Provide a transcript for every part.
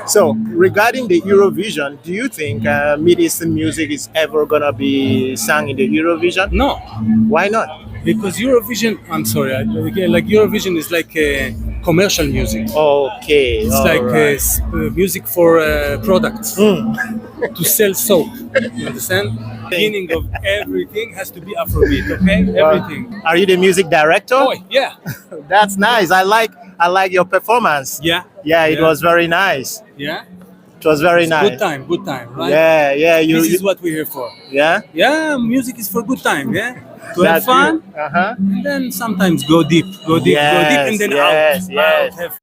So, regarding the Eurovision, do you think Mid Eastern music is ever gonna be sung in the Eurovision? No, Why not? because Eurovision. I'm sorry. Like Eurovision is like commercial music. Okay, It's all like right. music for products Mm. to sell soap. You understand? Beginning of everything has to be Afrobeat. Okay, everything. Are you the music director? Oh yeah, That's nice. I like your performance. yeah, Yeah, it yeah. was very nice. yeah. It was very nice. Good time, right? Yeah, yeah. This is what we're here for. yeah. Yeah, music is for good time. Yeah, to have That's fun. good. Uh huh. And then sometimes go deep, Yes, and then yes, out, yes. Have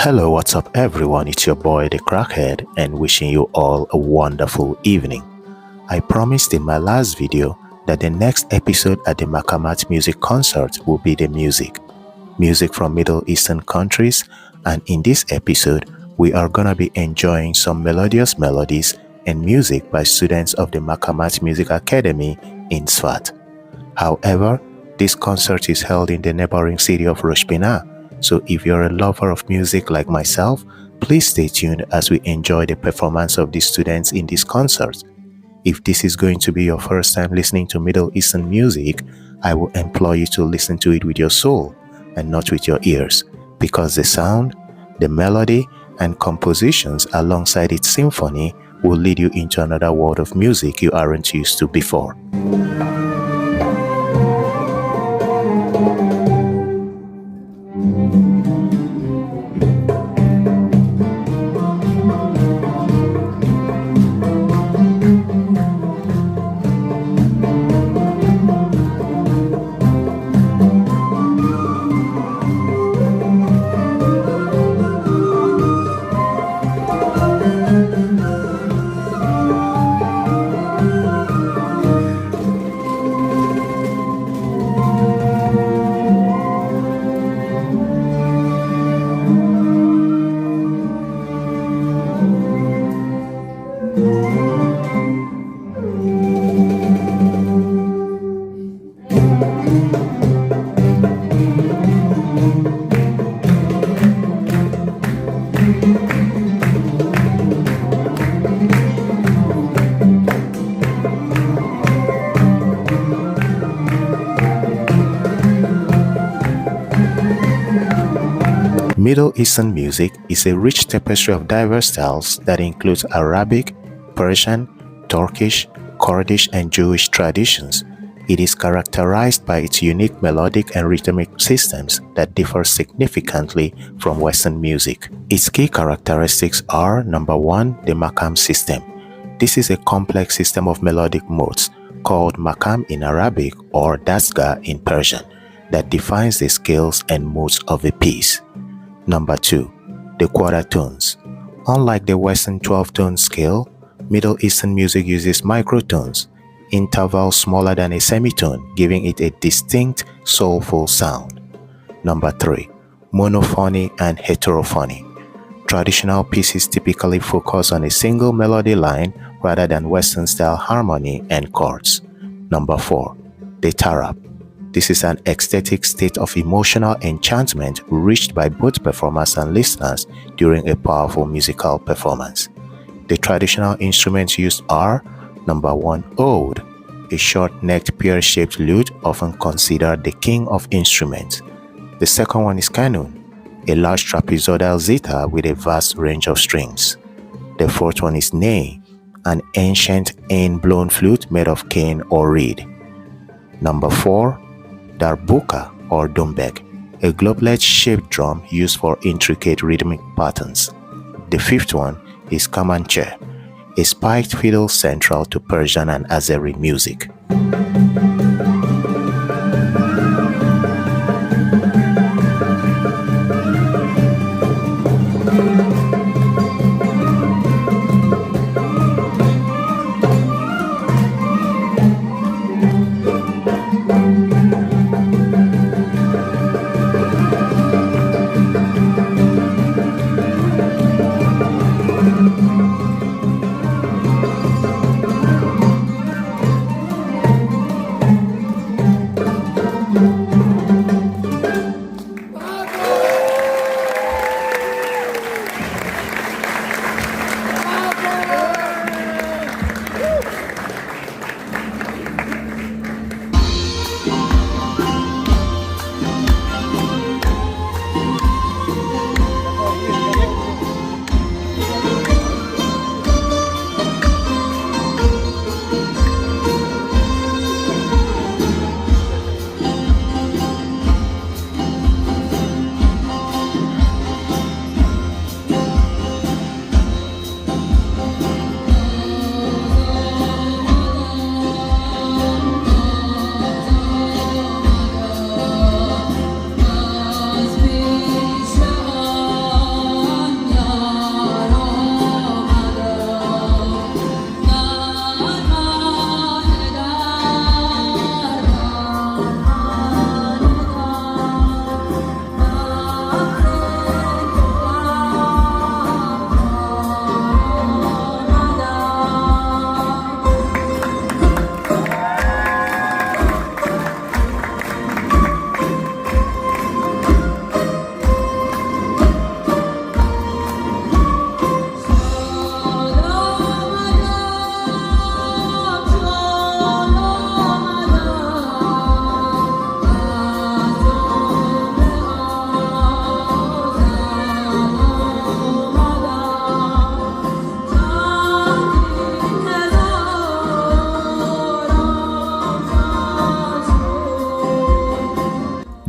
Hello, what's up everyone? It's your boy the Crackhead and wishing you all a wonderful evening. I promised in my last video that the next episode at the Makamat music concert will be the music from Middle Eastern countries, and in this episode we are gonna be enjoying some melodious melodies and music by students of the Makamat Music Academy in Sfat. However, this concert is held in the neighboring city of Rosh Pina. So if you're a lover of music like myself, please stay tuned as we enjoy the performance of these students in this concert. If this is going to be your first time listening to Middle Eastern music, I will implore you to listen to it with your soul and not with your ears, because the sound, the melody, and compositions alongside its symphony will lead you into another world of music you aren't used to before. Middle Eastern music is a rich tapestry of diverse styles that includes Arabic, Persian, Turkish, Kurdish, and Jewish traditions. It is characterized by its unique melodic and rhythmic systems that differ significantly from Western music. Its key characteristics are: number 1, the Makam system. This is a complex system of melodic modes called Makam in Arabic or Dasga in Persian that defines the scales and modes of a piece. Number 2, the quarter tones. Unlike the Western 12-tone scale, Middle Eastern music uses microtones, intervals smaller than a semitone, giving it a distinct, soulful sound. Number 3, monophony and heterophony. Traditional pieces typically focus on a single melody line rather than Western-style harmony and chords. Number 4, the tarab. This is an ecstatic state of emotional enchantment reached by both performers and listeners during a powerful musical performance. The traditional instruments used are: number 1, oud, a short-necked pear-shaped lute often considered the king of instruments. The second one is qanun, a large trapezoidal zither with a vast range of strings. The fourth one is ney, an ancient ain-blown flute made of cane or reed. Number 4, Darbuka or Dumbbeck, a goblet-shaped drum used for intricate rhythmic patterns. The fifth one is kamancheh, a spiked fiddle central to Persian and Azeri music.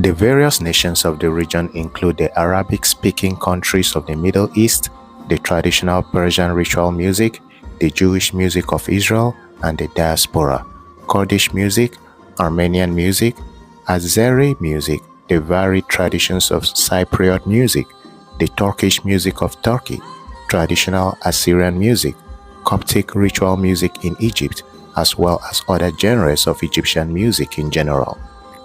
The various nations of the region include the Arabic-speaking countries of the Middle East, the traditional Persian ritual music, the Jewish music of Israel, and the diaspora, Kurdish music, Armenian music, Azeri music, the varied traditions of Cypriot music, the Turkish music of Turkey, traditional Assyrian music, Coptic ritual music in Egypt, as well as other genres of Egyptian music in general.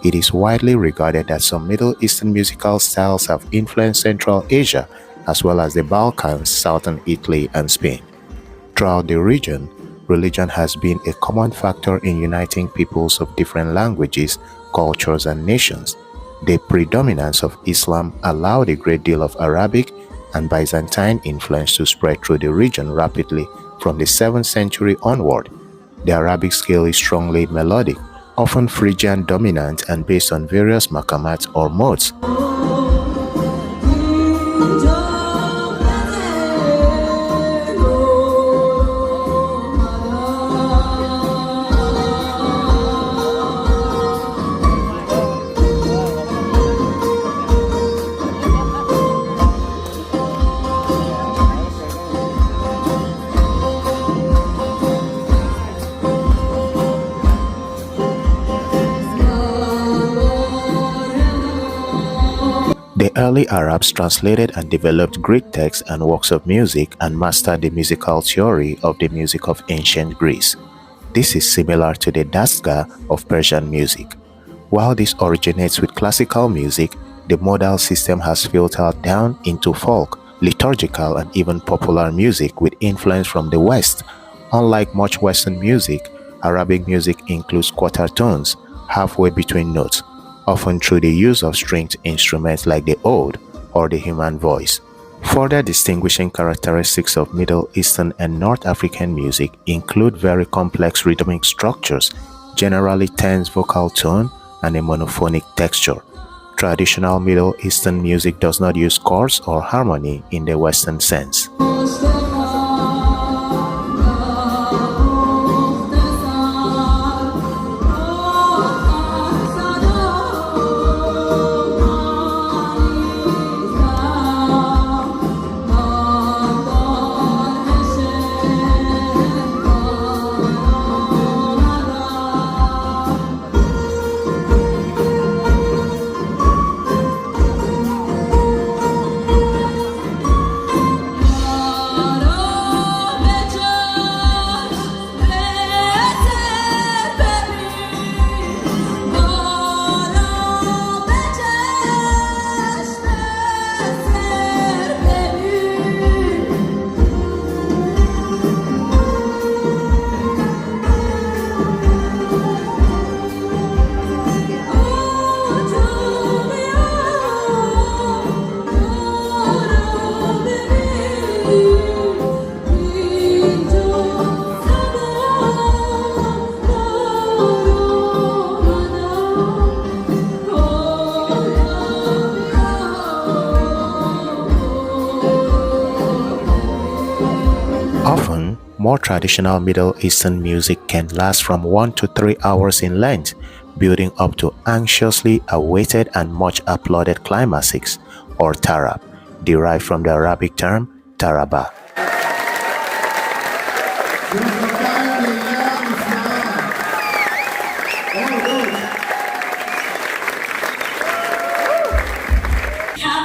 It is widely regarded that some Middle Eastern musical styles have influenced Central Asia, as well as the Balkans, southern Italy, and Spain. Throughout the region, religion has been a common factor in uniting peoples of different languages, cultures, and nations. The predominance of Islam allowed a great deal of Arabic and Byzantine influence to spread through the region rapidly from the 7th century onward. The Arabic scale is strongly melodic, often Phrygian dominant and based on various Makamat or modes. The early Arabs translated and developed Greek texts and works of music and mastered the musical theory of the music of ancient Greece. This is similar to the dastgah of Persian music. While this originates with classical music, the modal system has filtered down into folk, liturgical, and even popular music with influence from the West. Unlike much Western music, Arabic music includes quarter tones, halfway between notes, often through the use of stringed instruments like the oud or the human voice. Further distinguishing characteristics of Middle Eastern and North African music include very complex rhythmic structures, generally tense vocal tone, and a monophonic texture. Traditional Middle Eastern music does not use chords or harmony in the Western sense. Often, more traditional Middle Eastern music can last from 1 to 3 hours in length, building up to anxiously awaited and much applauded climaxes, or tarab, derived from the Arabic term taraba.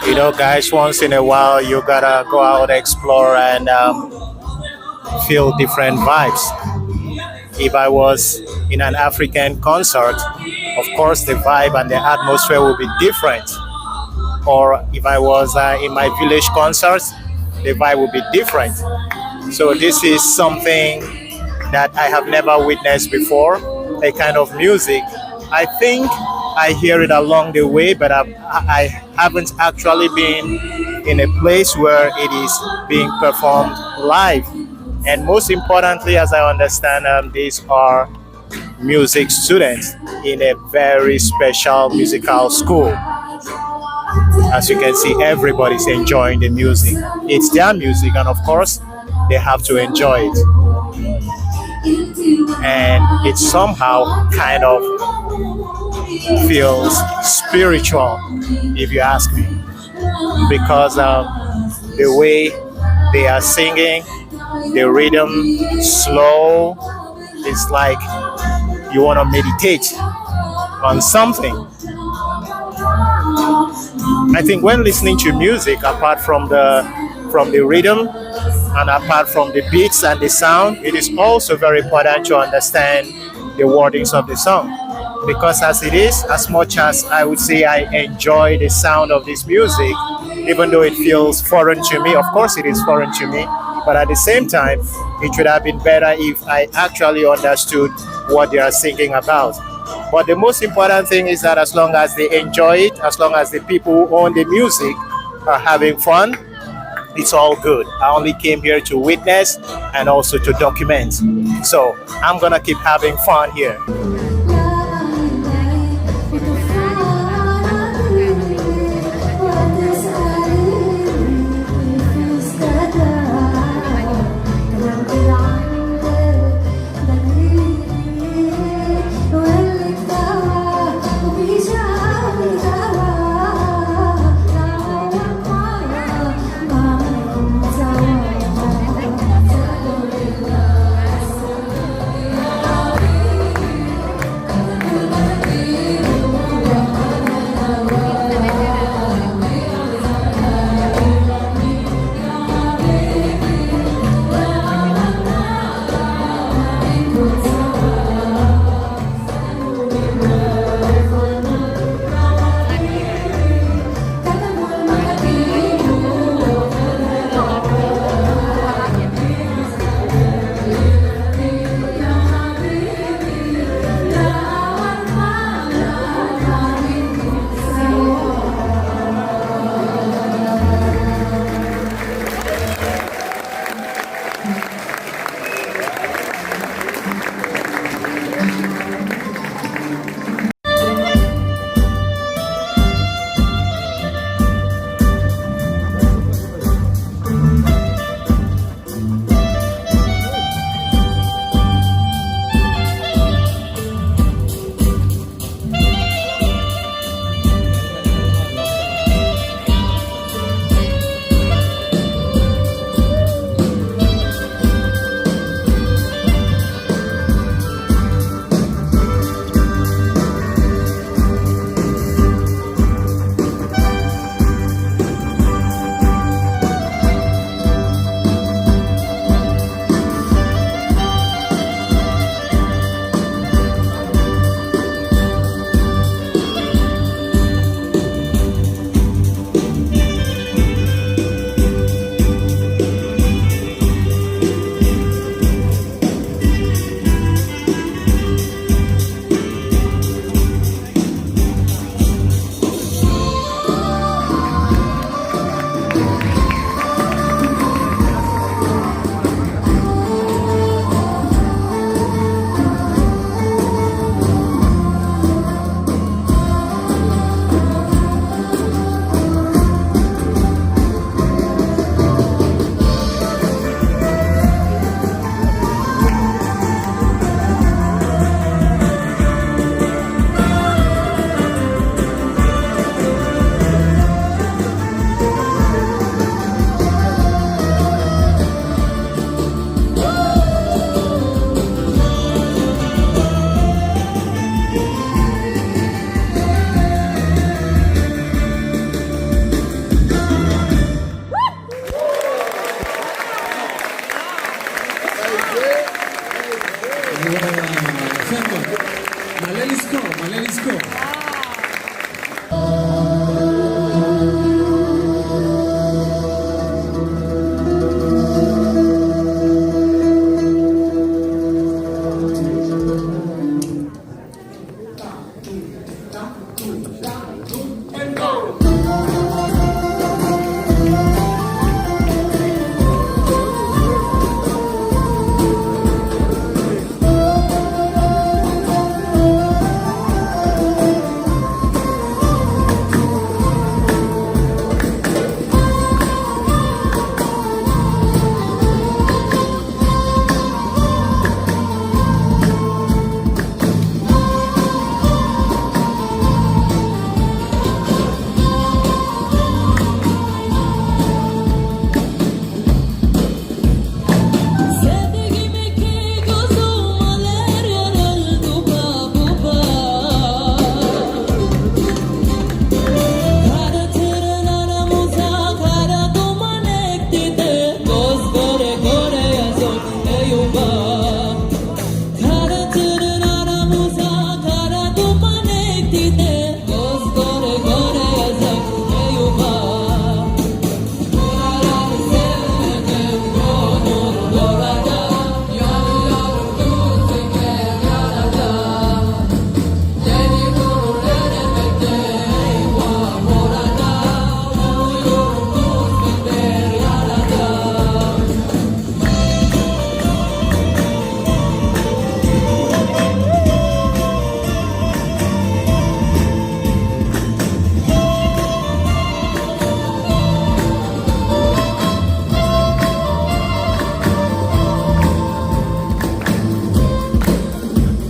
You know, guys, once in a while you gotta go out, explore, and feel different vibes. If I was in an African concert, of course the vibe and the atmosphere will be different. Or if I was in my village concerts, the vibe will be different. So this is something that I have never witnessed before, a kind of music. I think I hear it along the way, but I haven't actually been in a place where it is being performed live. And most importantly, as I understand, these are music students in a very special musical school. As you can see, everybody's enjoying the music. It's their music, and of course, they have to enjoy it. And it somehow kind of feels spiritual, if you ask me, because the way they are singing, the rhythm slow, it's like you want to meditate on something. I think when listening to music, apart from the rhythm and apart from the beats and the sound, it is also very important to understand the wordings of the song. Because as it is, as much as I would say I enjoy the sound of this music, even though it feels foreign to me, of course it is foreign to me, but at the same time, it would have been better if I actually understood what they are singing about. But the most important thing is that as long as they enjoy it, as long as the people who own the music are having fun, it's all good. I only came here to witness and also to document. So I'm gonna keep having fun here.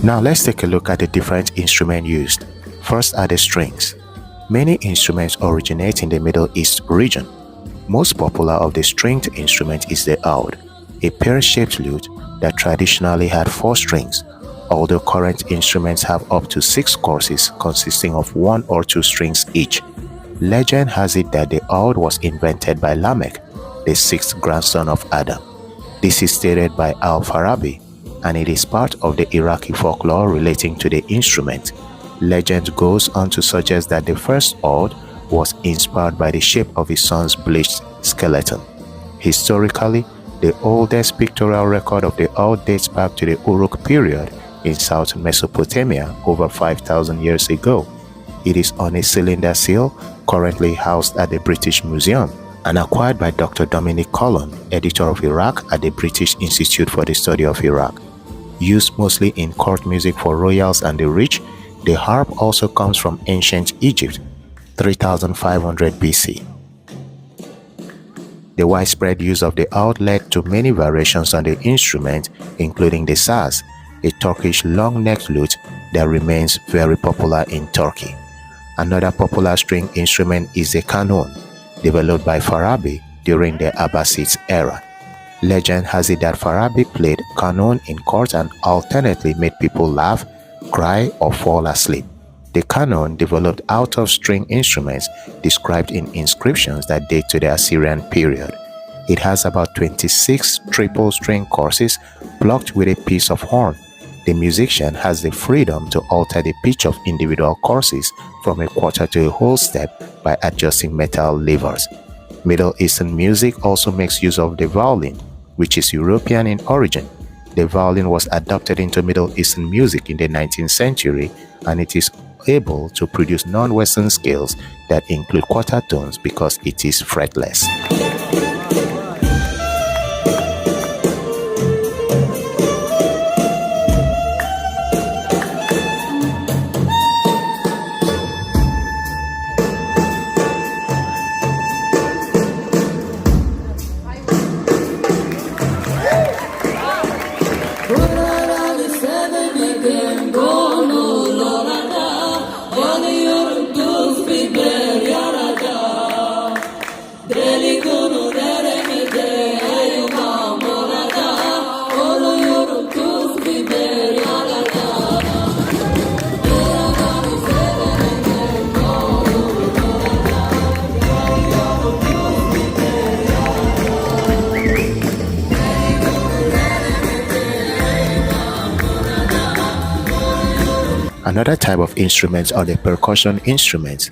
Now let's take a look at the different instruments used. First are the strings. Many instruments originate in the Middle East region. Most popular of the stringed instrument is the oud, a pear-shaped lute that traditionally had 4 strings, although current instruments have up to 6 courses consisting of 1 or 2 strings each. Legend has it that the oud was invented by Lamech, the 6th grandson of Adam. This is stated by Al-Farabi, and it is part of the Iraqi folklore relating to the instrument. Legend goes on to suggest that the first oud was inspired by the shape of his son's bleached skeleton. Historically, the oldest pictorial record of the oud dates back to the Uruk period in South Mesopotamia over 5,000 years ago. It is on a cylinder seal, currently housed at the British Museum, and acquired by Dr. Dominic Cullen, editor of Iraq at the British Institute for the Study of Iraq. Used mostly in court music for royals and the rich, the harp also comes from ancient Egypt, 3500 BC. The widespread use of the oud led to many variations on the instrument, including the saz, a Turkish long-necked lute that remains very popular in Turkey. Another popular string instrument is the qanun, developed by Farabi during the Abbasid era. Legend has it that Farabi played qanun in court and alternately made people laugh, cry, or fall asleep. The qanun developed out of string instruments described in inscriptions that date to the Assyrian period. It has about 26 triple string courses plucked with a piece of horn. The musician has the freedom to alter the pitch of individual courses from a quarter to a whole step by adjusting metal levers. Middle Eastern music also makes use of the violin, which is European in origin. The violin was adopted into Middle Eastern music in the 19th century, and it is able to produce non-Western scales that include quarter tones because it is fretless. Deli Another type of instruments are the percussion instruments.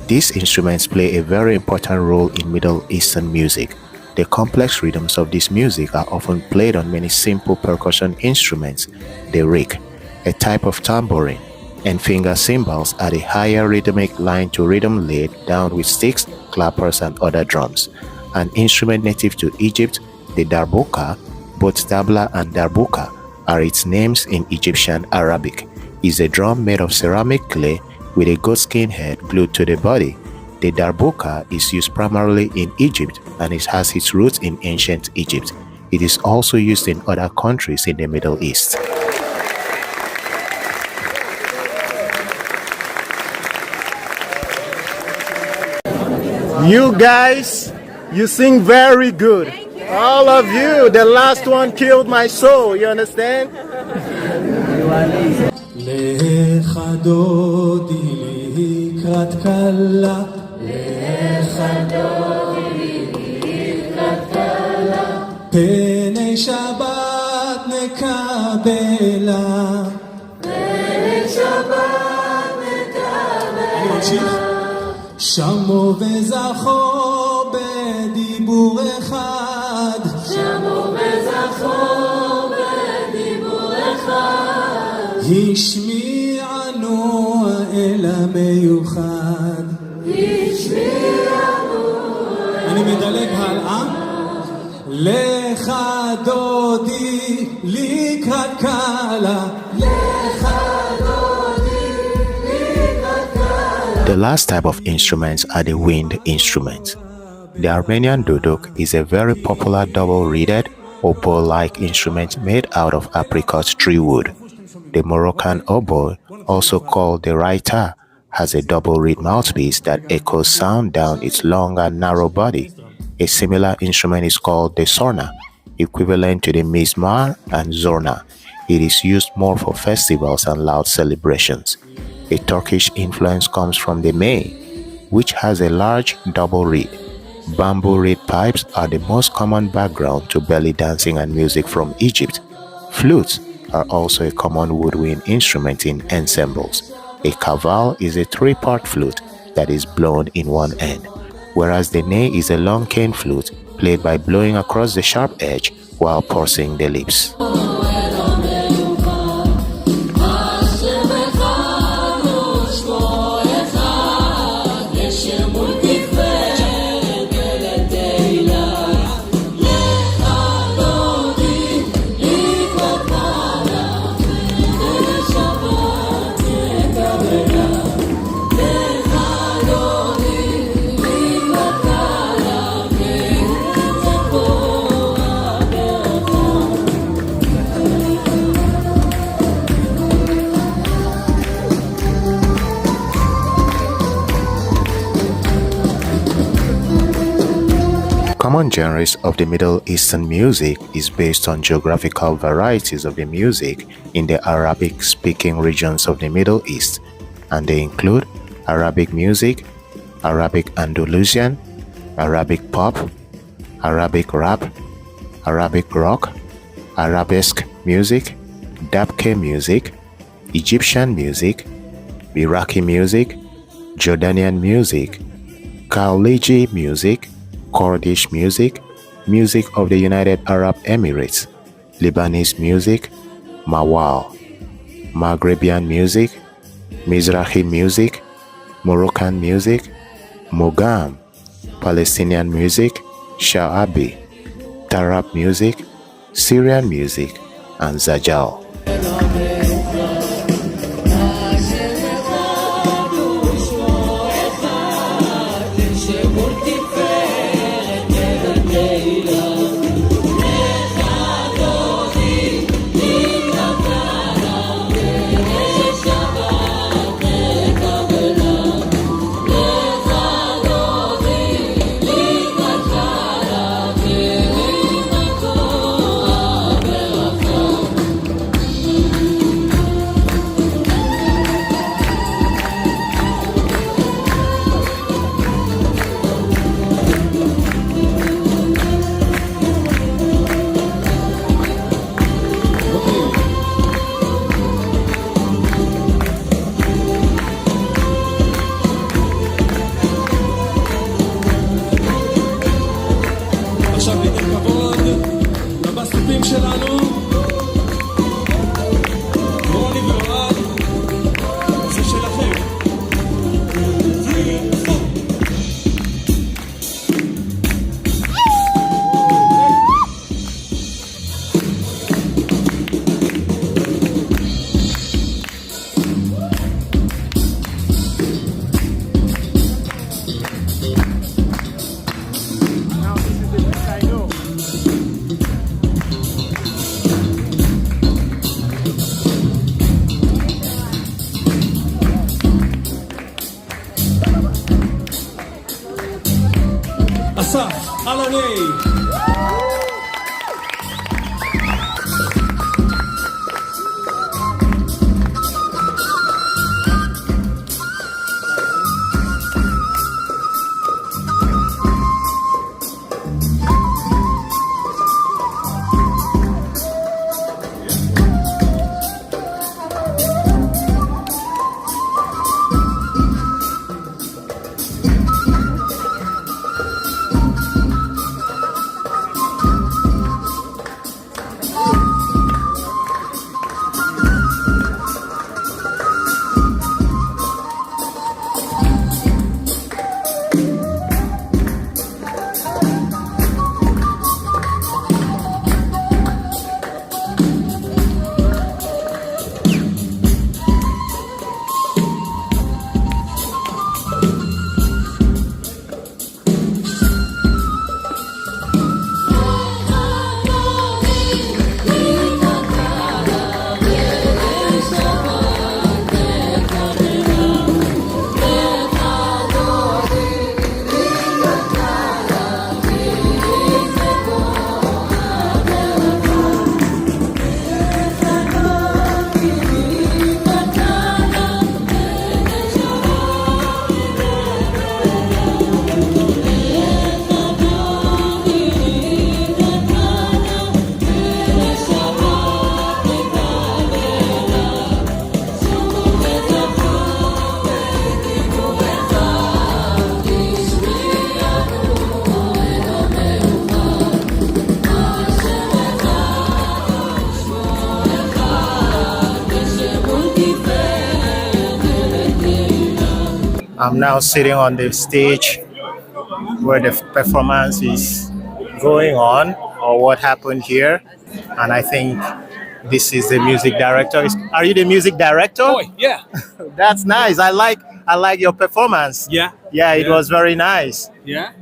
These instruments play a very important role in Middle Eastern music. The complex rhythms of this music are often played on many simple percussion instruments. The rig, a type of tambourine, and finger cymbals are the higher rhythmic line-to-rhythm laid down with sticks, clappers, and other drums. An instrument native to Egypt, the Darbuka, both tabla and Darbuka are its names in Egyptian Arabic, is a drum made of ceramic clay with a goatskin head glued to the body. The Darbuka is used primarily in Egypt and it has its roots in ancient Egypt. It is also used in other countries in the Middle East. You guys, you sing very good. All of you. The last one killed my soul. You understand? פני שבת נקבלה, פני שבת נקבלה, שמו וזכו בדיבור אחד, שמו וזכו בדיבור אחד, השמיענו האל המיוחד, השמיענו. אני מדלג הלאה. לך דודי לקראת קלה, לך דודי לקראת קלה. The last type of instruments are the wind instruments. The Armenian dudok is a very popular double-reeded oboe-like instrument made out of apricot tree wood. The Moroccan oboe, also called the raita, has a double-reed mouthpiece that echoes sound down its long and narrow body. A similar instrument is called the sorna, equivalent to the mizmar and zorna. It is used more for festivals and loud celebrations. A Turkish influence comes from the mey, which has a large double reed. Bamboo reed pipes are the most common background to belly dancing and music from Egypt. Flutes are also a common woodwind instrument in ensembles. A kaval is a three-part flute that is blown in one end, whereas the ney is a long cane flute played by blowing across the sharp edge while pursing the lips. Common genres of the Middle Eastern music is based on geographical varieties of the music in the Arabic-speaking regions of the Middle East, and they include Arabic music, Arabic Andalusian, Arabic pop, Arabic rap, Arabic rock, Arabesque music, Dabke music, Egyptian music, Iraqi music, Jordanian music, Khaliji music, Kurdish music, music of the United Arab Emirates, Lebanese music, Mawal, Maghrebian music, Mizrahi music, Moroccan music, Mogam, Palestinian music, Sha'abi, Tarab music, Syrian music, and Zajal. המנהיגים שלנו, רוני ואוהד, זה שלכם. אסף, אלוני. I'm now sitting on the stage where the performance is going on, or what happened here, and I think this is the music director. Are you the music director? Oh, yeah. That's nice. I like your performance. Yeah. Yeah, it was very nice. Yeah.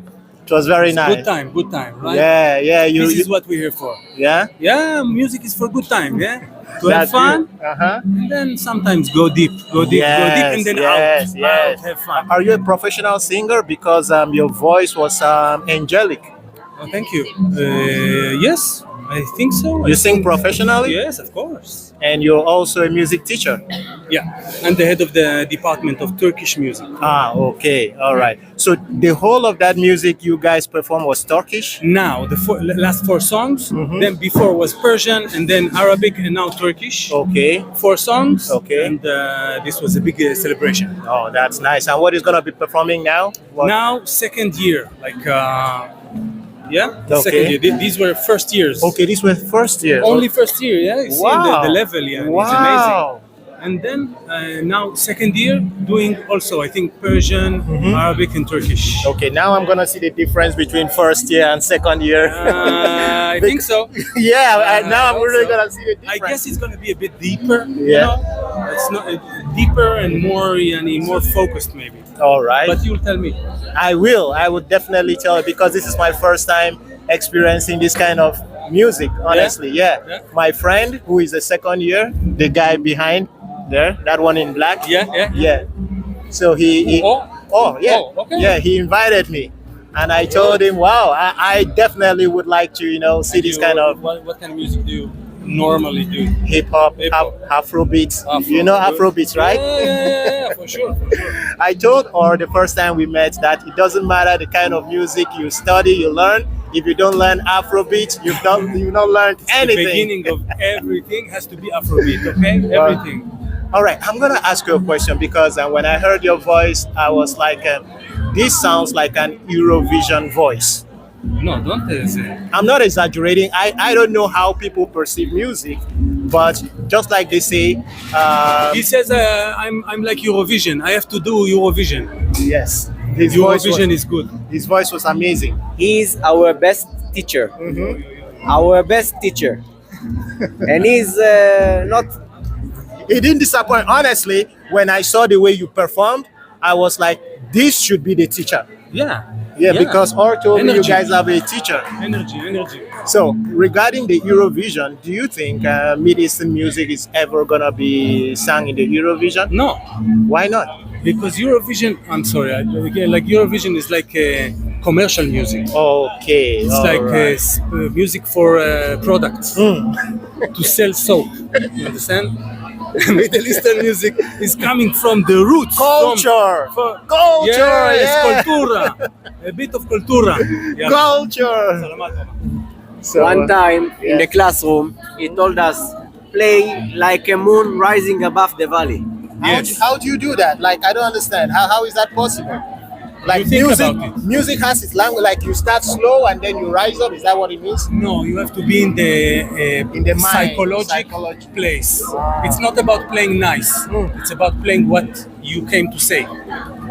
It was very nice. Good time, right? Yeah. This is what we're here for. Yeah. Yeah, music is for good time, yeah? To That's have fun, Uh-huh. and then sometimes go deep, and then yes. out, have fun. Are you a professional singer? Because your voice was angelic. Oh, thank you. Yes, I think so. You sing professionally? Yes, of course. And you're also a music teacher. Yeah, I'm the head of the department of Turkish music. Ah, okay. All right. So the whole of that music you guys performed was Turkish? Now, the last 4 songs, Mhm. then before was Persian, and then Arabic, and now Turkish. Okay. 4 songs. Okay. And this was a big celebration. Oh, that's nice. And what is going to be performing now? What? Now, second year, like, yeah, Okay. second year. These were first years. Okay, this was first year. Only first year, yeah. You see Wow. the level, yeah. Wow. It's amazing. And then now second year doing also, I think, Persian, Arabic, and Turkish. Okay, now I'm going to see the difference between first year and second year. I think so. Yeah, now I'm I really think so. going to see the I difference. guess it's going to be a bit deeper. Yeah. You know? It's not deeper and more, more focused, maybe. All right. But you'll tell me. I will. I would definitely tell you, because this is my first time experiencing this kind of music, honestly. Yeah. Yeah. My friend, who is a second year, the guy behind there, that one in black. Yeah. So he yeah. Oh, okay. Yeah, he invited me. And I told him, wow, I definitely would like to, see this kind of What kind of music do you normally do? hip hop, Hip-hop. Afro beats. Afro. You know Afro beats, right? Yeah, for sure. I told her the first time we met that it doesn't matter the kind of music you study, you learn. If you don't learn Afrobeat, you've not learned anything. The beginning of everything has to be Afrobeat, okay? Everything. All right, I'm gonna ask you a question, because when I heard your voice, I was like, this sounds like an Eurovision voice. No, don't say. I'm not exaggerating. I don't know how people perceive music, but just like they say, He says, I'm like Eurovision. I have to do Eurovision. yes, his voice Eurovision was, is good. his voice was amazing. He's our best teacher. Our best teacher. And he's not. It didn't disappoint. Honestly, when I saw the way you performed, I was like, this should be the teacher. Yeah, Because all told me you Energy. guys have a teacher. energy. So, regarding the Eurovision, do you think Mid Eastern music is ever gonna be sung in the Eurovision? No, Why not? because Eurovision. I'm sorry. Again, like Eurovision is like commercial music. Okay, It's like music for products to sell soap. You understand? Middle Eastern music is coming from the roots. culture, culture, Yes, yeah. cultura. A bit of cultura. Yeah. culture. So, One time in the yes. classroom, he told us, play like a moon rising above the valley. Yes. How do you do that? Like, I don't understand. How is that possible? Like, You think music, about it. music has its language. Like, you start slow and then you rise up. Is that what it means? No, you have to be in the mind, psychological place. It's not about playing nice. It's about playing what you came to say.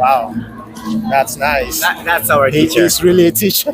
Wow, that's nice. That's our He teacher. is really a teacher.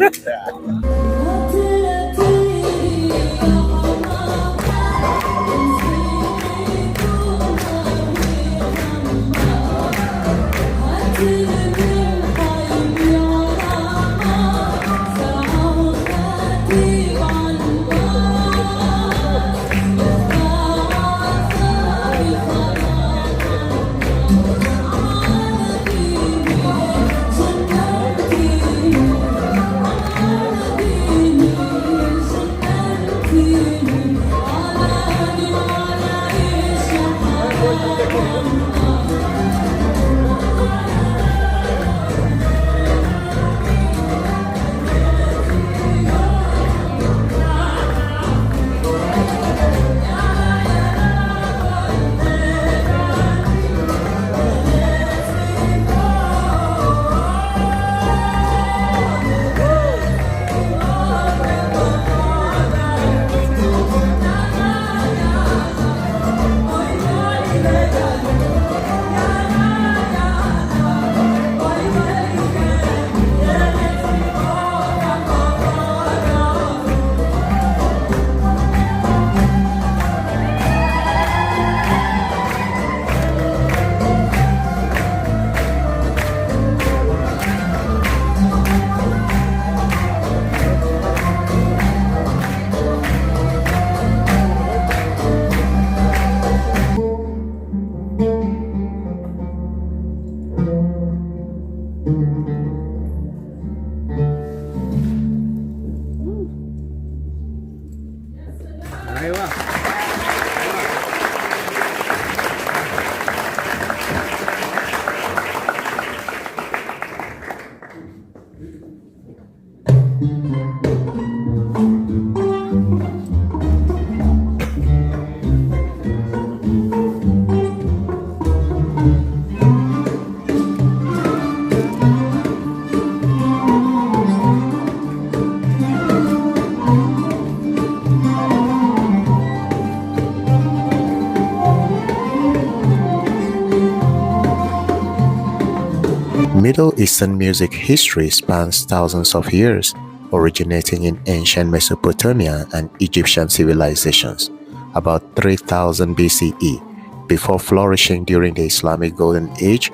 Middle Eastern music history spans thousands of years, originating in ancient Mesopotamia and Egyptian civilizations, about 3000 BCE, before flourishing during the Islamic Golden Age,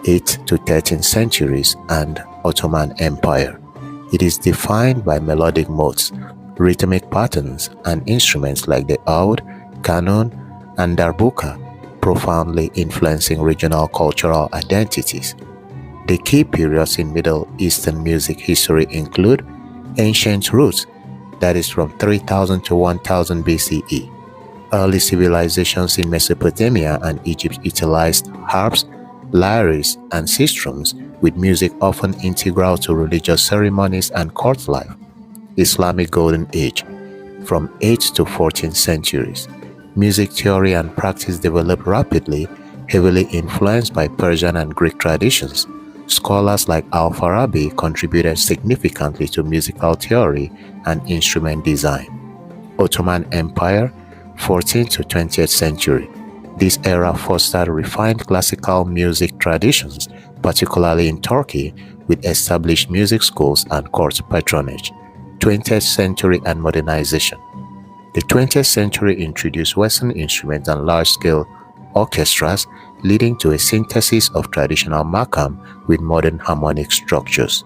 8th to 13th centuries, and Ottoman Empire. It is defined by melodic modes, rhythmic patterns, and instruments like the oud, qanun, and darbuka, profoundly influencing regional cultural identities. The key periods in Middle Eastern music history include ancient roots, that is from 3000 to 1000 BCE. Early civilizations in Mesopotamia and Egypt utilized harps, lyres, and sistrums, with music often integral to religious ceremonies and court life. Islamic Golden Age, from 8th to 14th centuries. Music theory and practice developed rapidly, heavily influenced by Persian and Greek traditions. Scholars like Al-Farabi contributed significantly to musical theory and instrument design. Ottoman Empire, 14th to 20th century. This era fostered refined classical music traditions, particularly in Turkey, with established music schools and court patronage. 20th century and modernization. The 20th century introduced Western instruments and large-scale orchestras, leading to a synthesis of traditional makam with modern harmonic structures.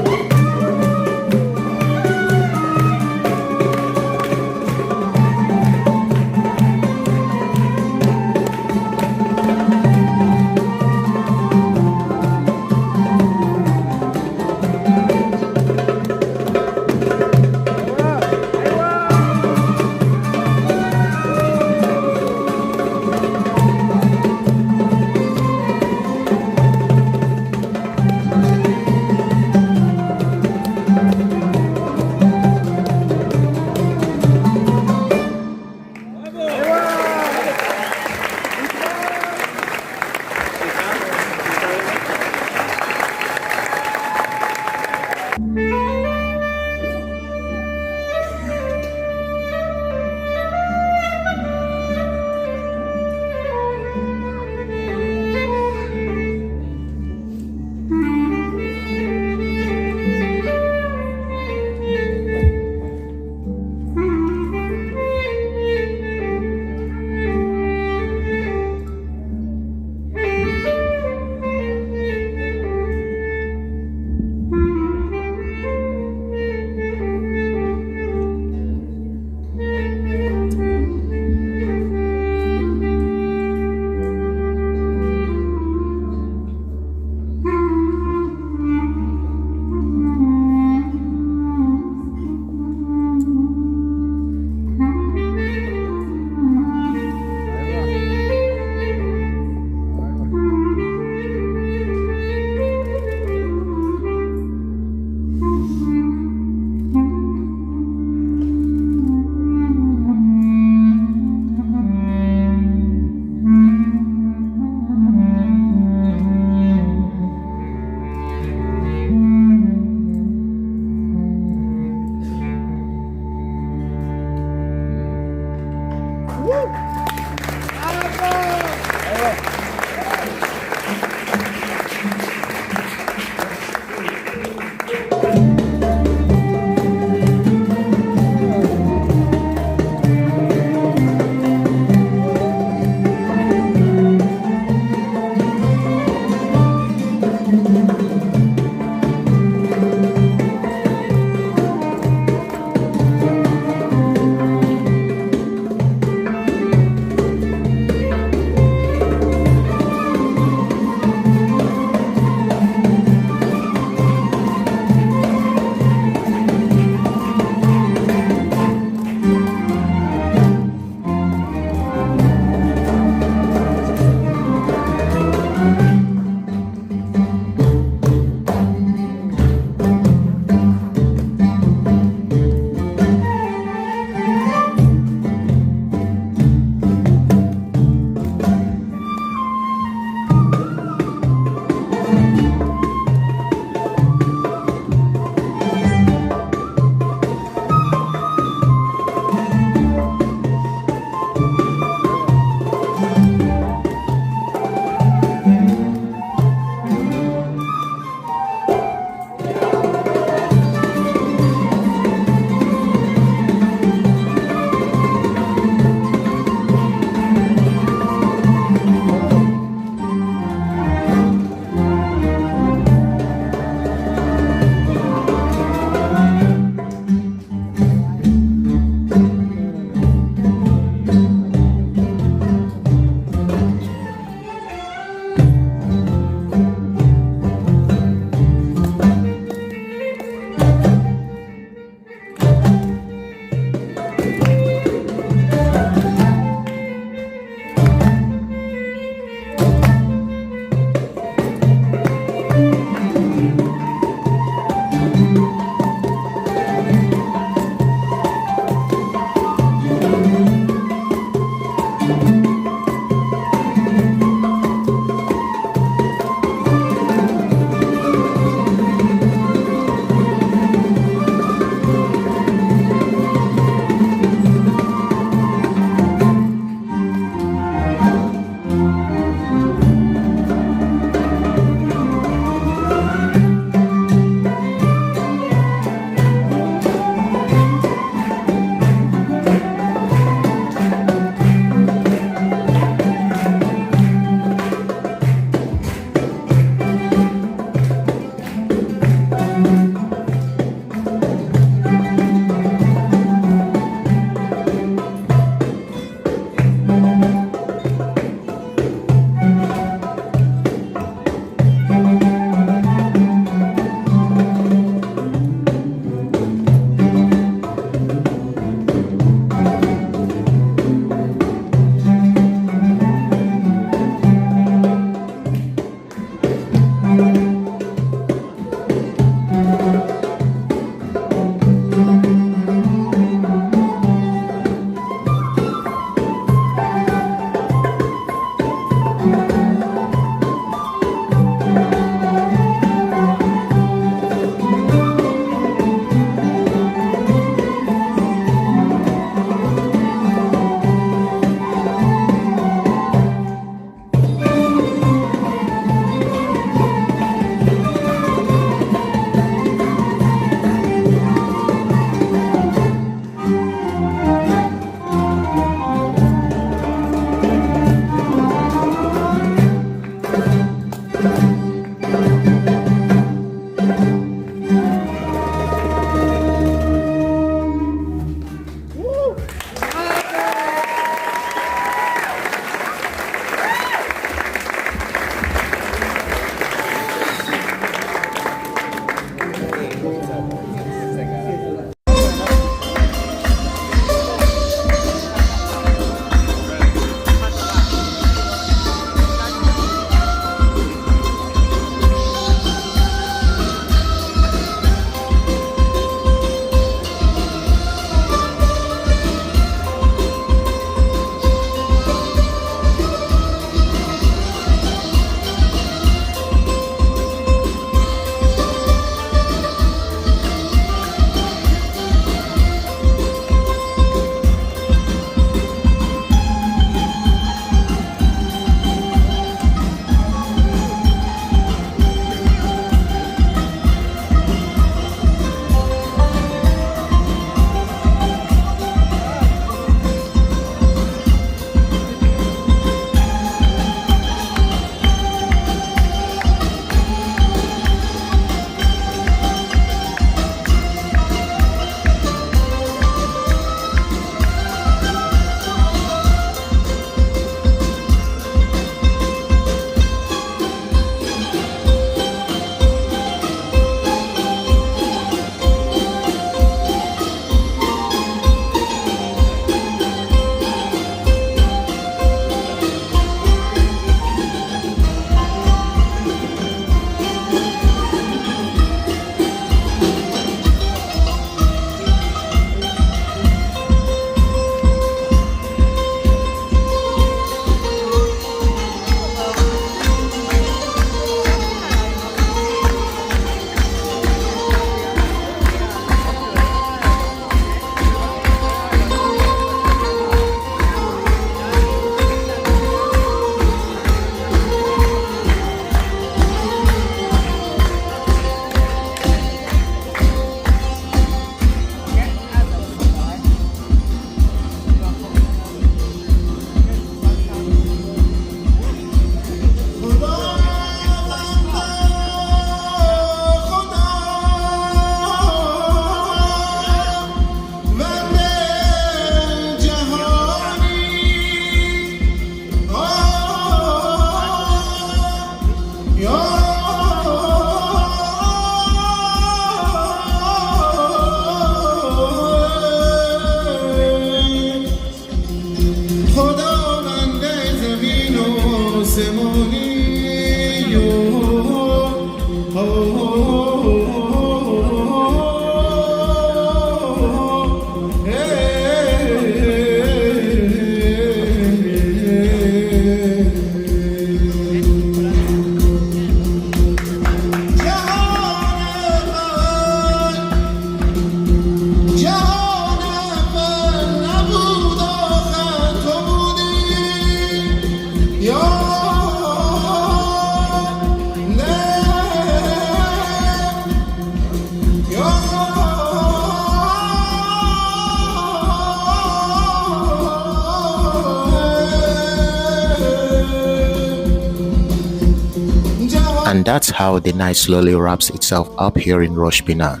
And that's how the night slowly wraps itself up here in Rosh Pina.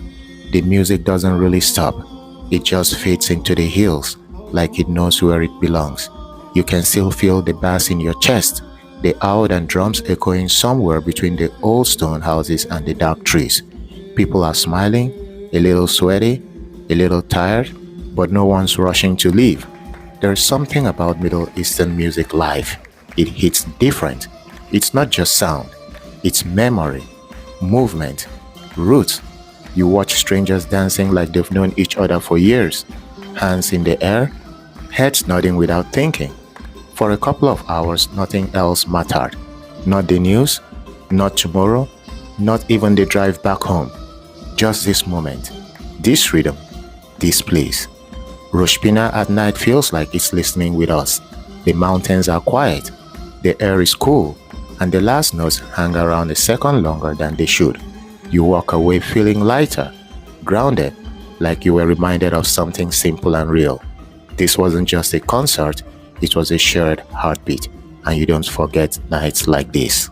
The music doesn't really stop. It just fades into the hills, like it knows where it belongs. You can still feel the bass in your chest, the oud and drums echoing somewhere between the old stone houses and the dark trees. People are smiling, a little sweaty, a little tired, but no one's rushing to leave. There's something about Middle Eastern music life. It hits different. It's not just sound, it's memory, movement, roots. You watch strangers dancing like they've known each other for years, hands in the air, heads nodding without thinking. For a couple of hours, nothing else mattered. Not the news, not tomorrow, not even the drive back home. Just this moment, this rhythm, this place. Rosh Pina at night feels like it's listening with us. The mountains are quiet, the air is cool, and the last notes hang around a second longer than they should. You walk away feeling lighter, grounded, like you were reminded of something simple and real. This wasn't just a concert, it was a shared heartbeat, and you don't forget nights like this.